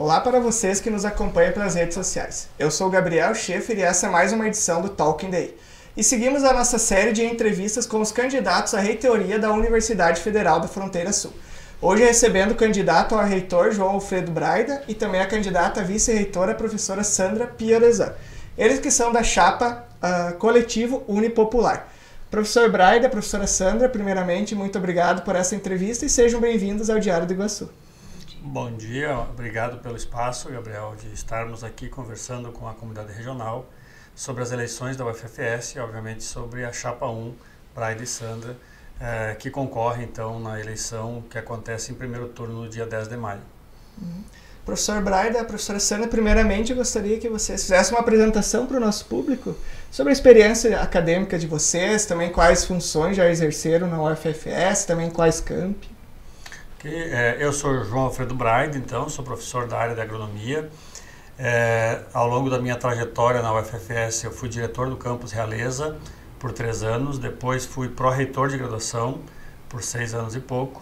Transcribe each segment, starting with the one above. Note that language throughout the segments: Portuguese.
Olá para vocês que nos acompanham pelas redes sociais. Eu sou o Gabriel Schaefer e essa é mais uma edição do Talking Day. E seguimos a nossa série de entrevistas com os candidatos à reitoria da Universidade Federal da Fronteira Sul. Hoje recebendo o candidato a reitor João Alfredo Braida e também a candidata a vice-reitora, a professora Sandra Piorezan. Eles que são da chapa Coletivo Unipopular. Professor Braida, professora Sandra, primeiramente, muito obrigado por essa entrevista e sejam bem-vindos ao Diário do Iguaçu. Bom dia, obrigado pelo espaço, Gabriel, de estarmos aqui conversando com a comunidade regional sobre as eleições da UFFS e, obviamente, sobre a Chapa 1, Braida e Sandra, que concorre, então, na eleição que acontece em primeiro turno no dia 10 de maio. Professor Braida, professora Sandra, primeiramente eu gostaria que vocês fizessem uma apresentação para o nosso público sobre a experiência acadêmica de vocês, também quais funções já exerceram na UFFS, também quais campi. Eu sou João Alfredo Braida, então, sou professor da área de agronomia. Ao longo da minha trajetória na UFFS, eu fui diretor do campus Realeza por 3 anos, depois fui pró-reitor de graduação por 6 anos e pouco,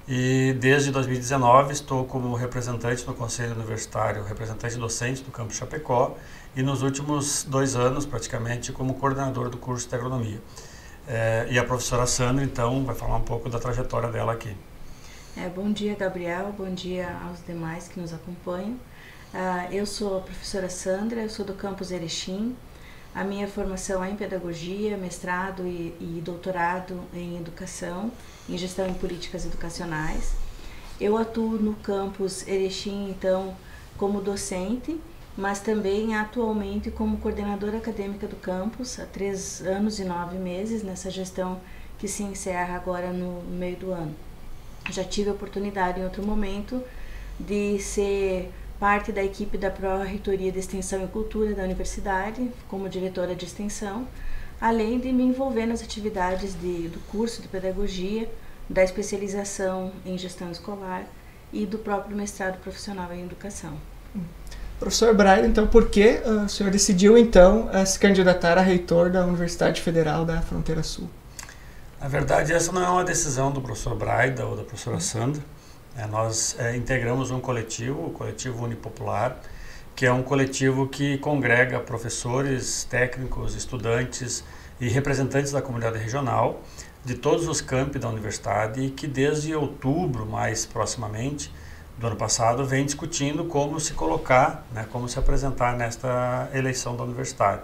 e desde 2019 estou como representante no Conselho Universitário, representante docente do campus Chapecó, e nos últimos 2 anos, praticamente, como coordenador do curso de agronomia. E a professora Sandra, então, vai falar um pouco da trajetória dela aqui. Bom dia, Gabriel, bom dia aos demais que nos acompanham. Eu sou a professora Sandra, eu sou do campus Erechim. A minha formação é em pedagogia, mestrado e doutorado em educação, em gestão em políticas educacionais. Eu atuo no campus Erechim, então, como docente, mas também atualmente como coordenadora acadêmica do campus, há 3 anos e 9 meses, nessa gestão que se encerra agora no meio do ano. Já tive a oportunidade em outro momento de ser parte da equipe da Pró-Reitoria de Extensão e Cultura da Universidade, como diretora de extensão, além de me envolver nas atividades do curso de pedagogia, da especialização em gestão escolar e do próprio mestrado profissional em educação. Professor Braida, então, por que o senhor decidiu, então, se candidatar a reitor da Universidade Federal da Fronteira Sul? Na verdade, essa não é uma decisão do professor Braida ou da professora Sandra. Nós integramos um coletivo, o Coletivo Unipopular, que é um coletivo que congrega professores, técnicos, estudantes e representantes da comunidade regional de todos os campi da universidade e que desde outubro, mais proximamente, do ano passado, vem discutindo como se colocar, como se apresentar nesta eleição da universidade.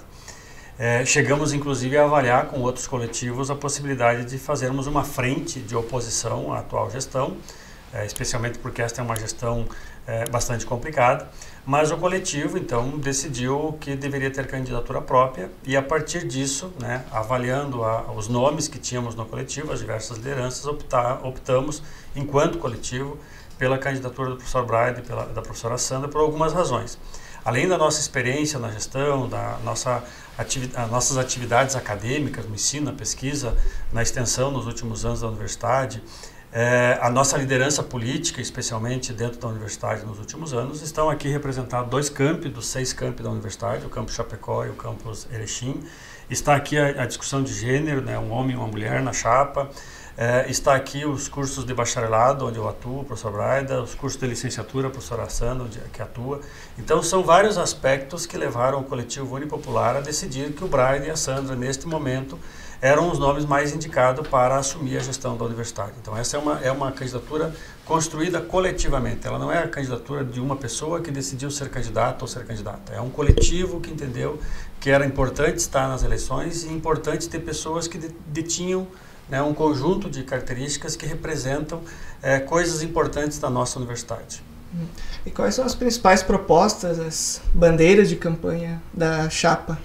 Chegamos, inclusive, a avaliar com outros coletivos a possibilidade de fazermos uma frente de oposição à atual gestão, especialmente porque esta é uma gestão bastante complicada, mas o coletivo, então, decidiu que deveria ter candidatura própria e, a partir disso, avaliando os nomes que tínhamos no coletivo, as diversas lideranças, optamos, enquanto coletivo, pela candidatura do professor Braida e da professora Sandra por algumas razões. Além da nossa experiência na gestão, nossas atividades acadêmicas, no ensino, na pesquisa, na extensão nos últimos anos da universidade, a nossa liderança política, especialmente dentro da universidade nos últimos anos, estão aqui representados 2 campi dos 6 campi da universidade, o campus Chapecó e o campus Erechim. Está aqui a discussão de gênero, um homem e uma mulher na chapa. Está aqui os cursos de bacharelado, onde eu atuo, o professor Braida, os cursos de licenciatura, a professora Sandra, que atua. Então, são vários aspectos que levaram o Coletivo Unipopular a decidir que o Braida e a Sandra, neste momento, eram os nomes mais indicados para assumir a gestão da universidade. Então, essa é uma candidatura construída coletivamente. Ela não é a candidatura de uma pessoa que decidiu ser candidato ou ser candidata. É um coletivo que entendeu que era importante estar nas eleições e importante ter pessoas que detinham um conjunto de características que representam coisas importantes da nossa universidade. E quais são as principais propostas, as bandeiras de campanha da chapa?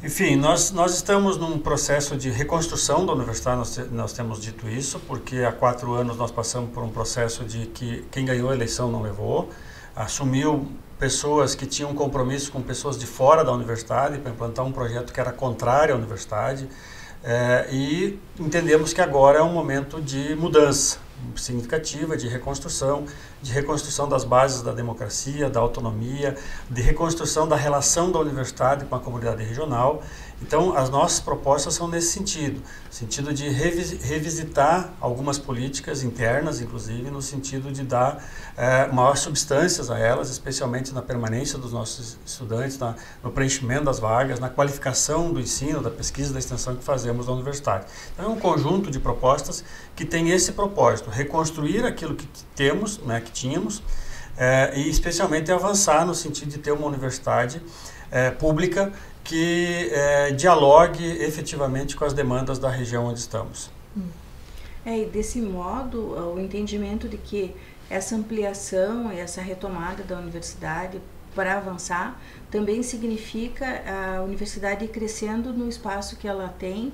Enfim, nós estamos num processo de reconstrução da universidade, nós temos dito isso, porque há 4 anos nós passamos por um processo de que quem ganhou a eleição não levou, assumiu pessoas que tinham compromisso com pessoas de fora da universidade para implantar um projeto que era contrário à universidade, e entendemos que agora é um momento de mudança significativa, de reconstrução das bases da democracia, da autonomia, de reconstrução da relação da universidade com a comunidade regional Então, as nossas propostas são nesse sentido de revisitar algumas políticas internas, inclusive, no sentido de dar maiores substâncias a elas, especialmente na permanência dos nossos estudantes, no preenchimento das vagas, na qualificação do ensino, da pesquisa e da extensão que fazemos na universidade. Então, é um conjunto de propostas que tem esse propósito, reconstruir aquilo que temos, né, que tínhamos, e especialmente avançar no sentido de ter uma universidade pública que dialogue efetivamente com as demandas da região onde estamos. E desse modo, o entendimento de que essa ampliação e essa retomada da universidade para avançar também significa a universidade ir crescendo no espaço que ela tem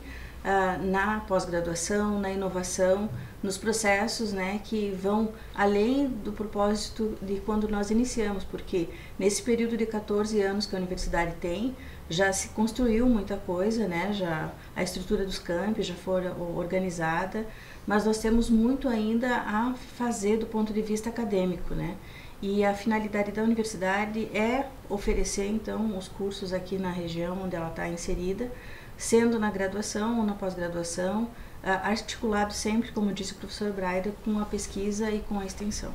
na pós-graduação, na inovação, nos processos, né, que vão além do propósito de quando nós iniciamos, porque nesse período de 14 anos que a universidade tem, já se construiu muita coisa, né, já a estrutura dos campi já foi organizada, mas nós temos muito ainda a fazer do ponto de vista acadêmico, né? E a finalidade da universidade é oferecer, então, os cursos aqui na região onde ela está inserida, sendo na graduação ou na pós-graduação, articulado sempre, como disse o professor Braida, com a pesquisa e com a extensão.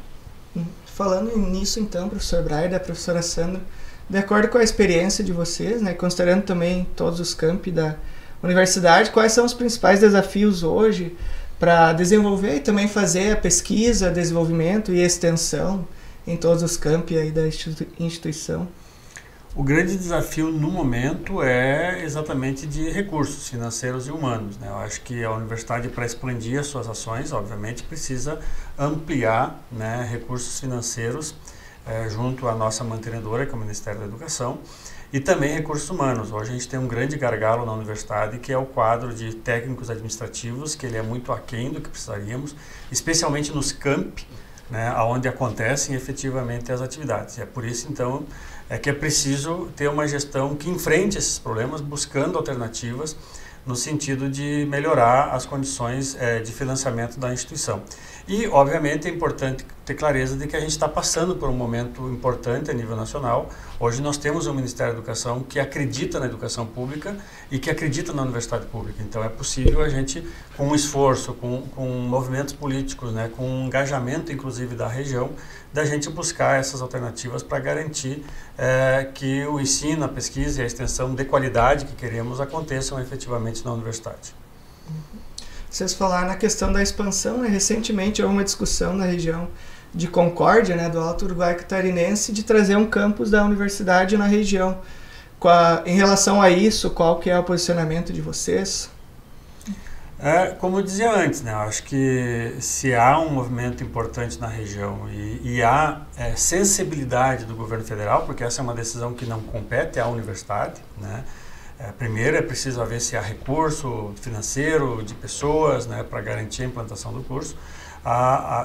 Falando nisso, então, professor Braida, professora Sandra, de acordo com a experiência de vocês, né, considerando também todos os campi da universidade, quais são os principais desafios hoje para desenvolver e também fazer a pesquisa, desenvolvimento e extensão em todos os campi aí da instituição? O grande desafio no momento é exatamente de recursos financeiros e humanos, né? Eu acho que a universidade, para expandir as suas ações, obviamente precisa ampliar, né, recursos financeiros junto à nossa mantenedora, que é o Ministério da Educação, e também recursos humanos. Hoje a gente tem um grande gargalo na universidade, que é o quadro de técnicos administrativos, que ele é muito aquém do que precisaríamos, especialmente nos campi, né, onde acontecem efetivamente as atividades. E é por isso, então, que é preciso ter uma gestão que enfrente esses problemas, buscando alternativas no sentido de melhorar as condições de financiamento da instituição. E, obviamente, é importante ter clareza de que a gente está passando por um momento importante a nível nacional. Hoje nós temos um Ministério da Educação que acredita na educação pública e que acredita na universidade pública. Então, é possível a gente, com um esforço, com movimentos políticos, né, com um engajamento, inclusive, da região, da gente buscar essas alternativas para garantir que o ensino, a pesquisa e a extensão de qualidade que queremos aconteçam efetivamente na universidade. Vocês falaram na questão da expansão, né? Recentemente houve uma discussão na região de Concórdia, né, do Alto Uruguai Catarinense, de trazer um campus da universidade na região. Em relação a isso, qual que é o posicionamento de vocês? Como eu dizia antes, né, eu acho que se há um movimento importante na região e há sensibilidade do governo federal, porque essa é uma decisão que não compete à universidade, né? Primeiro é preciso ver se há recurso financeiro de pessoas, né, para garantir a implantação do curso,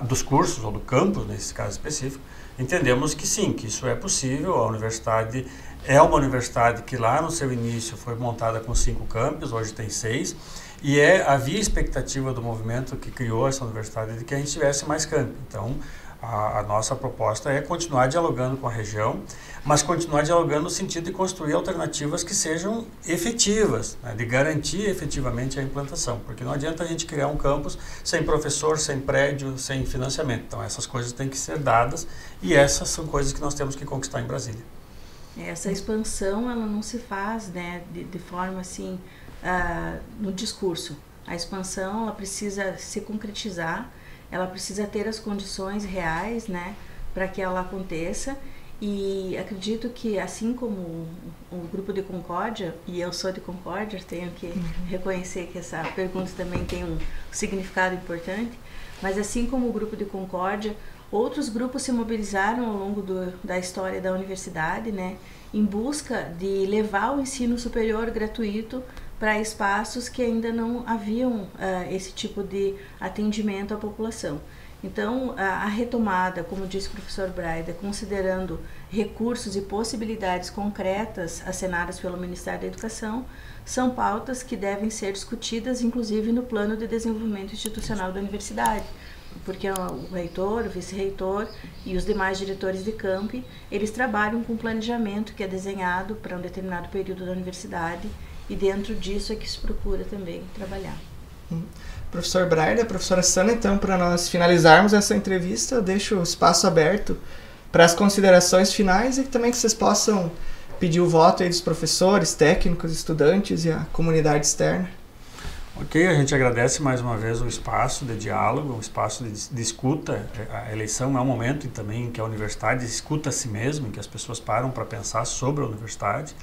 dos cursos ou do campus, nesse caso específico. Entendemos que sim, que isso é possível. A universidade é uma universidade que lá no seu início foi montada com 5 campos, hoje tem 6, e havia expectativa do movimento que criou essa universidade de que a gente tivesse mais campos. Então, a nossa proposta é continuar dialogando com a região, mas continuar dialogando no sentido de construir alternativas que sejam efetivas, né, de garantir efetivamente a implantação, porque não adianta a gente criar um campus sem professor, sem prédio, sem financiamento. Então essas coisas têm que ser dadas e essas são coisas que nós temos que conquistar em Brasília. Essa expansão, ela não se faz, né, de forma assim, no discurso. A expansão, ela precisa se concretizar, ela precisa ter as condições reais, né, para que ela aconteça. E acredito que, assim como o grupo de Concórdia, e eu sou de Concórdia, tenho que reconhecer que essa pergunta também tem um significado importante, mas assim como o grupo de Concórdia, outros grupos se mobilizaram ao longo da história da universidade, né, em busca de levar o ensino superior gratuito para espaços que ainda não haviam esse tipo de atendimento à população. Então, a retomada, como disse o professor Braida, considerando recursos e possibilidades concretas acenadas pelo Ministério da Educação, são pautas que devem ser discutidas, inclusive no plano de desenvolvimento institucional da universidade, porque o reitor, o vice-reitor e os demais diretores de campi, eles trabalham com planejamento que é desenhado para um determinado período da universidade e dentro disso é que se procura também trabalhar. Professor Braida, professora Sandra, então, para nós finalizarmos essa entrevista, eu deixo o espaço aberto para as considerações finais e também que vocês possam pedir o voto aí dos professores, técnicos, estudantes e a comunidade externa. Ok, a gente agradece mais uma vez o espaço de diálogo, um espaço de escuta. A eleição é um momento também em que a universidade escuta a si mesma, em que as pessoas param para pensar sobre a universidade.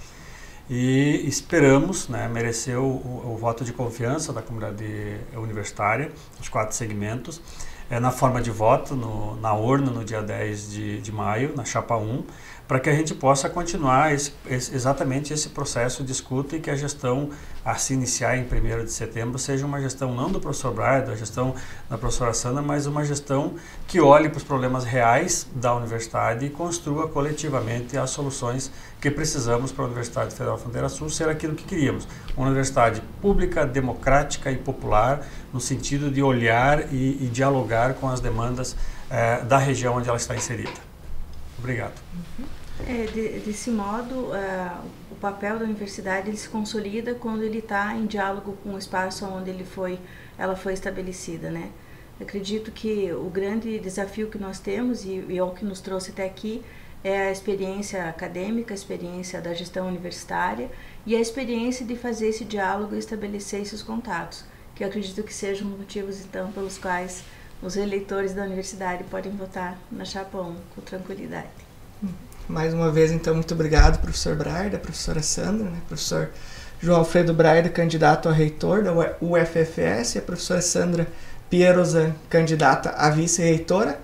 E esperamos, né, merecer o voto de confiança da comunidade universitária, os 4 segmentos, na forma de voto, na urna, no dia 10 de maio, na chapa 1, para que a gente possa continuar exatamente esse processo de escuta e que a gestão a se iniciar em 1º de setembro seja uma gestão não do professor Braida, a gestão da professora Sandra, mas uma gestão que olhe para os problemas reais da universidade e construa coletivamente as soluções que precisamos para a Universidade Federal Fronteira Sul ser aquilo que queríamos. Uma universidade pública, democrática e popular, no sentido de olhar e dialogar com as demandas da região onde ela está inserida. Obrigado. Desse modo, o papel da universidade ele se consolida quando ele está em diálogo com o espaço onde ela foi estabelecida, né? Acredito que o grande desafio que nós temos e é o que nos trouxe até aqui é a experiência acadêmica, a experiência da gestão universitária e a experiência de fazer esse diálogo e estabelecer esses contatos, que eu acredito que sejam motivos, então, pelos quais os eleitores da universidade podem votar na chapa 1 com tranquilidade. Mais uma vez, então, muito obrigado, professor Braida, professora Sandra, né? Professor João Alfredo Braida, candidato a reitor da UFFS, e a professora Sandra Pierosan, candidata a vice-reitora.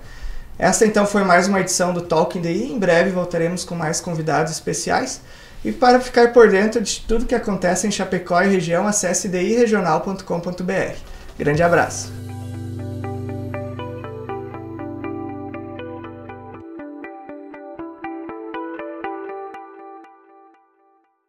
Essa, então, foi mais uma edição do Talking DI. Em breve voltaremos com mais convidados especiais. E para ficar por dentro de tudo que acontece em Chapecó e região, acesse diregional.com.br. Grande abraço!